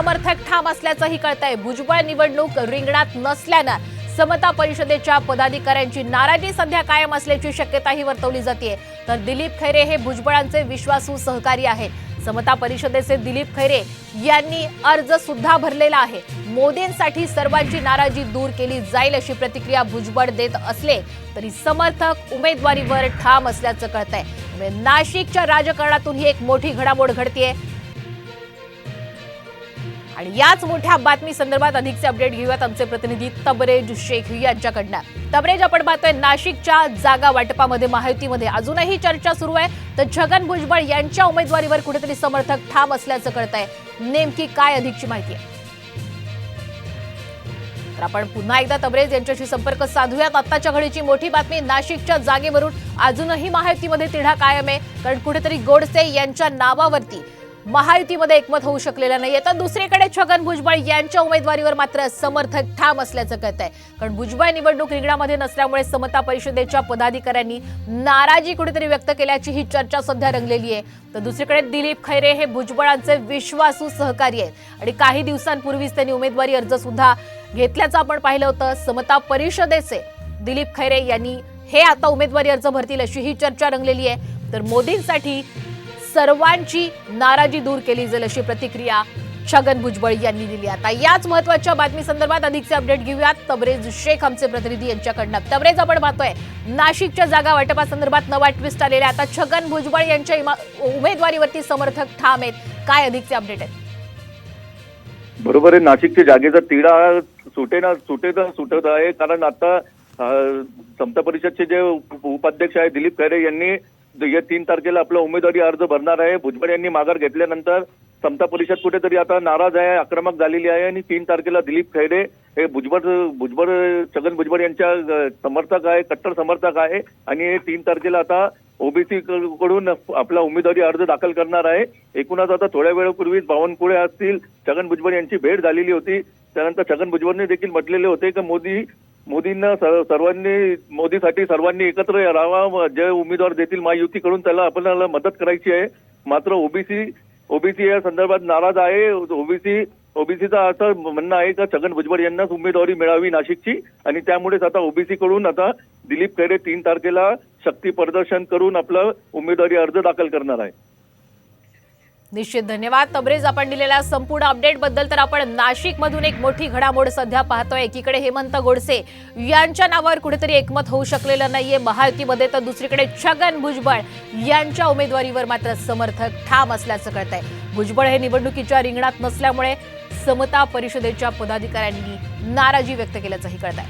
समर्थक ठाम असल्याचंही कळतंय। भुजबळ निवडणूक रिंगणात नसल्यानं समता परिषदेच्या पदाधिकाऱ्यांची नाराजी सध्या कायम असल्याची शक्यताही वर्तवली जाते। तर दिलीप खैरे हे भुजबळांचे विश्वासू सहकारी आहेत। समता परिषदेचे दिलीप खैरे यांनी अर्ज सुद्धा भरलेला आहे। मोदींसाठी सर्वांची नाराजी दूर केली जाईल अशी प्रतिक्रिया भुजबळ देत असले तरी समर्थक उमेदवारीवर ठाम असल्याचं कळतंय। नाशिकच्या राजकारणातून ही एक मोठी घडामोड घडतेय आणि याच मोठ्या बातमी संदर्भात अधिकचे अपडेट घेऊयात आमचे प्रतिनिधी तबरेज शेख यांच्याकडनं। तबरेज, आपण पाहतोय नाशिकच्या जागा वाटपामध्ये महायुतीमध्ये अजूनही चर्चा सुरू आहे, तर छगन भुजबळ यांच्या उमेदवारीवर कुठेतरी समर्थक ठाम असल्याचं कळतंय। नेमकी काय अधिकची माहिती आहे? तर आपण पुन्हा एकदा तबरेज यांच्याशी संपर्क साधूयात। आत्ताच्या घडीची मोठी बातमी, नाशिकच्या जागेवरून अजूनही महायुतीमध्ये तिढा कायम आहे, कारण कुठेतरी गोडसे यांच्या नावावरती महायुतीमध्ये एकमत होऊ शकलेलं नाहीये। तर दुसरीकडे छगन भुजबळ यांच्या उमेदवारीवर मात्र समर्थक ठाम असल्याचं कळतंय, कारण भुजबळ निवडणूक रिंगणामध्ये नसल्यामुळे समता परिषदेच्या पदाधिकाऱ्यांनी नाराजी कुठेतरी व्यक्त केल्याची ही चर्चा सध्या रंगलेली आहे। तर दुसरीकडे दिलीप खैरे हे भुजबळांचे विश्वासू सहकारी आहेत आणि काही दिवसांपूर्वीच त्यांनी उमेदवारी अर्ज सुद्धा घेतल्याचं आपण पाहिलं होतं। समता परिषदेचे दिलीप खैरे यांनी हे आता उमेदवारी अर्ज भरतील अशी ही चर्चा रंगलेली आहे। तर मोदींसाठी सर्वांची नाराजी दूर केली जाईल अशी प्रतिक्रिया छगन भुजबळ यांनी दिली। आता याच महत्त्वाच्या बातमी संदर्भात अधिकचे अपडेट घेऊयात तबरेज शेख आमचे प्रतिनिधी यांच्याकडनं। तबरेज, आपण पाहतोय नाशिकच्या जागा वाटपासंदर्भात नवा ट्विस्ट आलेला आहे। आता छगन भुजबळ यांच्या उमेदवारीवरती समर्थक ठाम आहेत, काय अधिकचे अपडेट आहेत? बरोबर आहे, नाशिकच्या जागेचा तिढा सुटत आहे, कारण आता समता परिषदचे जे उपाध्यक्ष आहे दिलीप खैरे यांनी 3 तारखेला आपला उमेदवारी अर्ज भरणार आहे। भुजबळ यांनी माघार घेतल्यानंतर समता परिषद कुठेतरी आता नाराज आहे, आक्रमक झालेली आहे आणि 3 तारखेला दिलीप खैरे हे छगन भुजबळ यांच्या समर्थक आहे, कट्टर समर्थक आहे आणि 3 तारखेला आता ओबीसी कडून आपला उमेदवारी अर्ज दाखल करणार आहे। एकूणच आता थोड्या वेळापूर्वीच बावनकुळे असतील छगन भुजबळ यांची भेट झालेली होती। त्यानंतर छगन भुजबळने देखील म्हटलेले होते की मोदीसाठी सर्वांनी एकत्र राहावा, जे उमेदवार देतील महायुतीकडून त्याला आपल्याला मदत करायची आहे। मात्र ओबीसी या संदर्भात नाराज आहे। ओबीसीचा असं म्हणणं आहे की छगन भुजबळ यांनाच उमेदवारी मिळावी नाशिकची आणि त्यामुळेच आता ओबीसी कडून आता दिलीप खैरे 3 तारखेला शक्ती प्रदर्शन करून आपला उमेदवारी अर्ज दाखल करणार आहे। निश्चित धन्यवाद तबरेज आपण दिलेल्या संपूर्ण अपडेट बद्दल। तर आपण नाशिक मधून एक मोठी घडामोड सध्या पाहतोय। एकीकडे हेमंत गोडसे यांच्या नावावर कुठेतरी एकमत होऊ शकलेलं नाहीये महायुतीमध्ये, तर दुसरीकडे छगन भुजबळ यांच्या उमेदवारीवर मात्र समर्थक ठाम असल्याचं कळतंय। भुजबळ हे निवडणुकीच्या रिंगणात नसल्यामुळे समता परिषदेच्या पदाधिकाऱ्यांनी नाराजी व्यक्त केल्याचंही कळतंय।